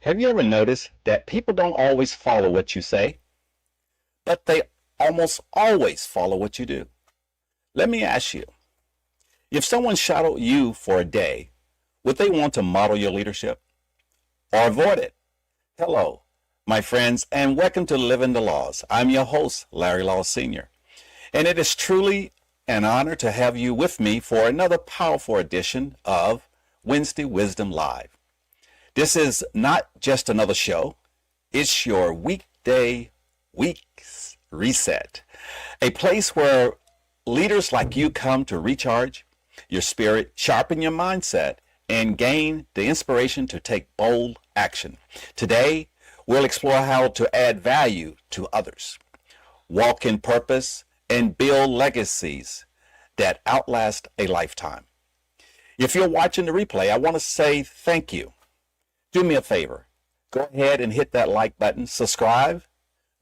Have you ever noticed that people don't always follow what you say, but they almost always follow what you do? Let me ask you, if someone shadowed you for a day, would they want to model your leadership or avoid it? Hello, my friends, and welcome to Living the Laws. I'm your host, Larry Law Sr., and it is truly an honor to have you with me for another powerful edition of Wednesday Wisdom Live. This is not just another show. It's your week's reset, a place where leaders like you come to recharge your spirit, sharpen your mindset, and gain the inspiration to take bold action. Today, we'll explore how to add value to others, walk in purpose, and build legacies that outlast a lifetime. If you're watching the replay, I want to say thank you. Do me a favor. Go ahead and hit that like button, subscribe,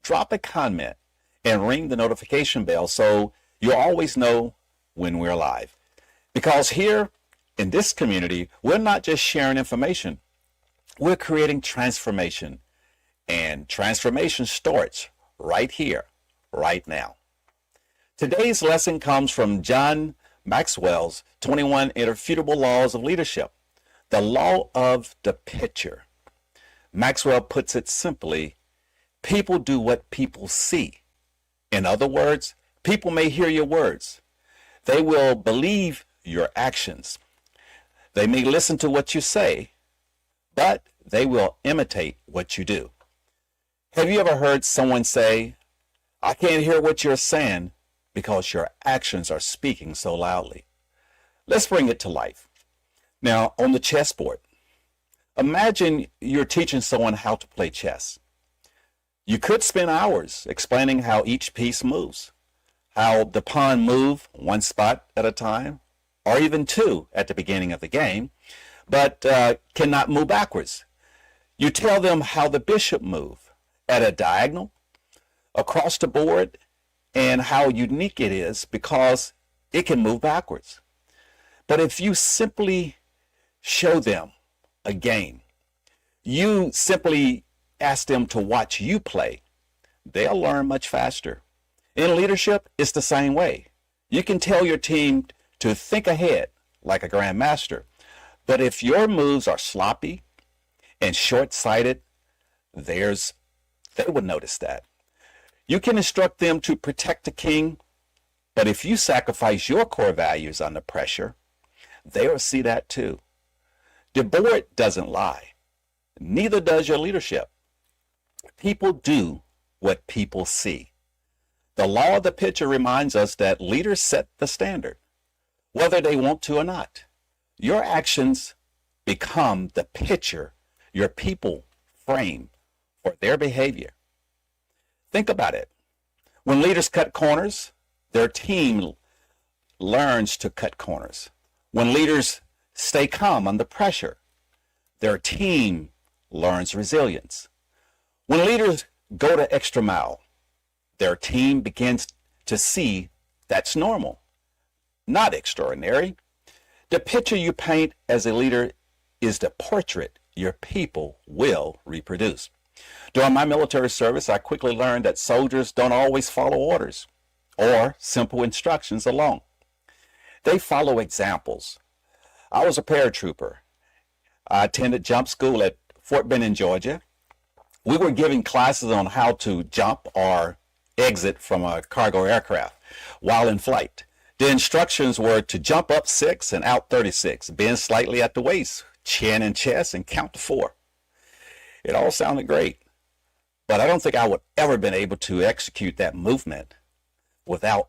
drop a comment, and ring the notification bell so you'll always know when we're live. Because here in this community, we're not just sharing information. We're creating transformation. And transformation starts right here, right now. Today's lesson comes from John Maxwell's 21 Irrefutable Laws of Leadership. The law of the picture. Maxwell puts it simply, people do what people see. In other words, people may hear your words. They will believe your actions. They may listen to what you say, but they will imitate what you do. Have you ever heard someone say, I can't hear what you're saying because your actions are speaking so loudly? Let's bring it to life. Now, on the chessboard, imagine you're teaching someone how to play chess. You could spend hours explaining how each piece moves, how the pawn move one spot at a time, or even two at the beginning of the game, but cannot move backwards. You tell them how the bishop move at a diagonal, across the board, and how unique it is because it can move backwards. But if you simply show them a game, you simply ask them to watch you play, they'll learn much faster. In leadership, it's the same way. You can tell your team to think ahead like a grandmaster, but if your moves are sloppy and short-sighted, they would notice that. You can instruct them to protect the king, but if you sacrifice your core values under pressure, they will see that too. The board doesn't lie. Neither does your leadership. People do what people see. The law of the picture reminds us that leaders set the standard, whether they want to or not. Your actions become the picture your people frame for their behavior. Think about it. When leaders cut corners, their team learns to cut corners. When leaders stay calm under pressure, their team learns resilience. When leaders go the extra mile, their team begins to see that's normal, not extraordinary. The picture you paint as a leader is the portrait your people will reproduce. During my military service, I quickly learned that soldiers don't always follow orders or simple instructions alone. They follow examples. I was a paratrooper. I attended jump school at Fort Benning, Georgia. We were giving classes on how to jump or exit from a cargo aircraft while in flight. The instructions were to jump up 6 and out 36, bend slightly at the waist, chin and chest, and count to 4. It all sounded great, but I don't think I would ever been able to execute that movement without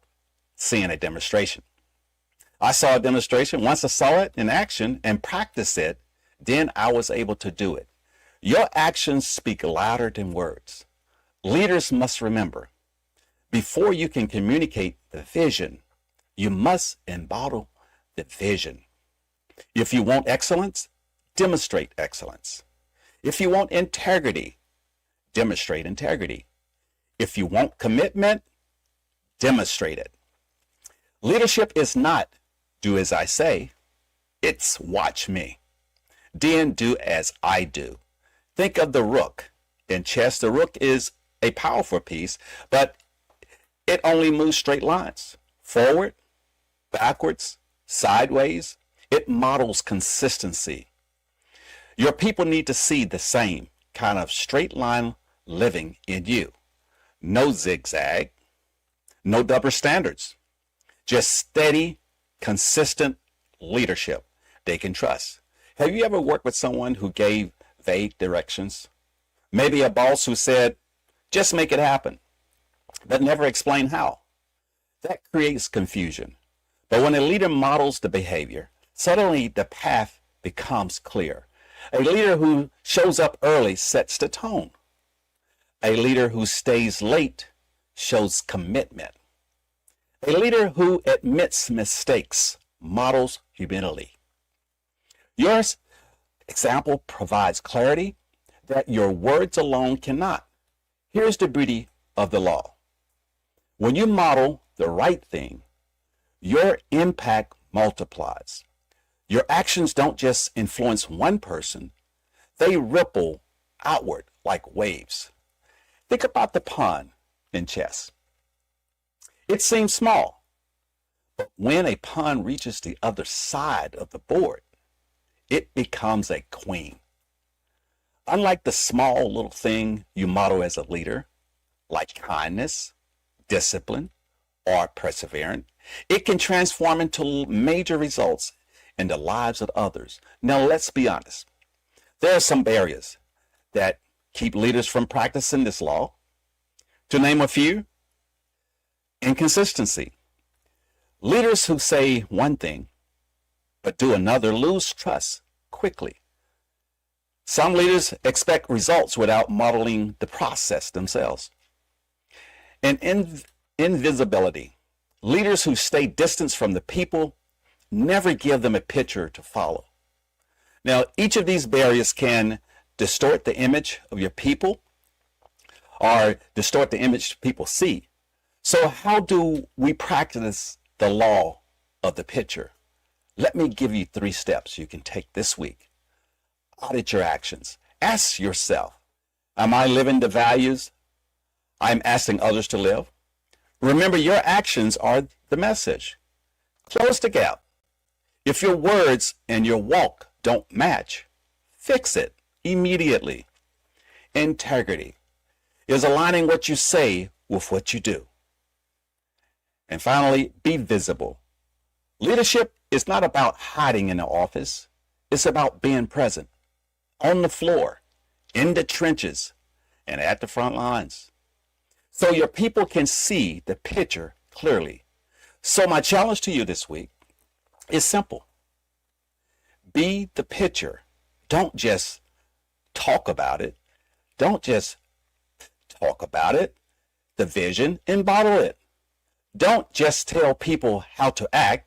seeing a demonstration. I saw a demonstration. Once I saw it in action and practiced it, then I was able to do it. Your actions speak louder than words. Leaders must remember, before you can communicate the vision, you must embody the vision. If you want excellence, demonstrate excellence. If you want integrity, demonstrate integrity. If you want commitment, demonstrate it. Leadership is not do as I say, it's watch me. Then do as I do. Think of the rook in chess. The rook is a powerful piece, but it only moves straight lines, forward, backwards, sideways. It models consistency. Your people need to see the same kind of straight line living in you. No zigzag, no double standards, just steady, consistent leadership they can trust. Have you ever worked with someone who gave vague directions? Maybe a boss who said, just make it happen, but never explain how. That creates confusion. But when a leader models the behavior, suddenly the path becomes clear. A leader who shows up early sets the tone. A leader who stays late shows commitment. A leader who admits mistakes models humility. Your example provides clarity that your words alone cannot. Here's the beauty of the law. When you model the right thing, your impact multiplies. Your actions don't just influence one person, they ripple outward like waves. Think about the pawn in chess. It seems small, but when a pawn reaches the other side of the board, it becomes a queen. Unlike the small little thing you model as a leader, like kindness, discipline, or perseverance, it can transform into major results in the lives of others. Now, let's be honest. There are some barriers that keep leaders from practicing this law. To name a few, inconsistency. Leaders who say one thing but do another lose trust quickly. Some leaders expect results without modeling the process themselves. And invisibility. Leaders who stay distant from the people never give them a picture to follow. Now, each of these barriers can distort the image of your people or distort the image people see. So how do we practice the law of the picture? Let me give you 3 steps you can take this week. Audit your actions. Ask yourself, am I living the values I'm asking others to live? Remember, your actions are the message. Close the gap. If your words and your walk don't match, fix it immediately. Integrity is aligning what you say with what you do. And finally, be visible. Leadership is not about hiding in the office. It's about being present, on the floor, in the trenches, and at the front lines, so your people can see the picture clearly. So my challenge to you this week is simple. Be the picture. Don't just talk about it. Don't just talk about it. The vision, embody it. Don't just tell people how to act.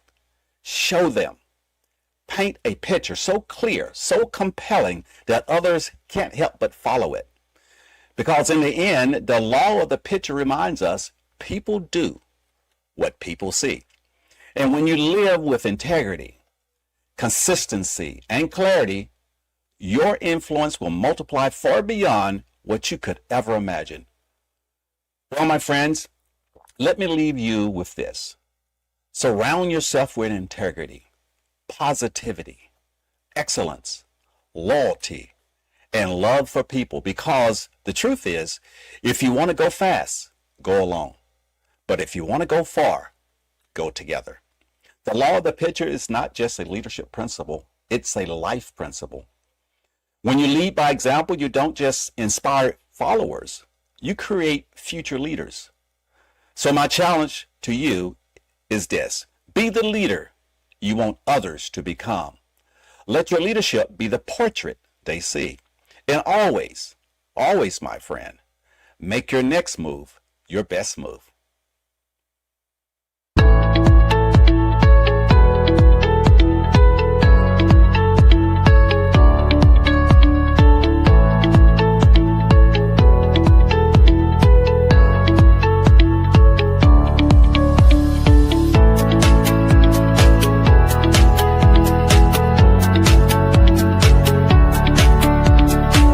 Show them. Paint a picture so clear, so compelling that others can't help but follow it. Because in the end, the law of the picture reminds us people do what people see. And when you live with integrity, consistency, and clarity, your influence will multiply far beyond what you could ever imagine. Well, my friends, let me leave you with this. Surround yourself with integrity, positivity, excellence, loyalty, and love for people, because the truth is, if you want to go fast, go alone. But if you want to go far, go together. The law of the picture is not just a leadership principle, it's a life principle. When you lead by example, you don't just inspire followers, you create future leaders. So my challenge to you is this: be the leader you want others to become. Let your leadership be the portrait they see. And always, always, my friend, make your next move your best move.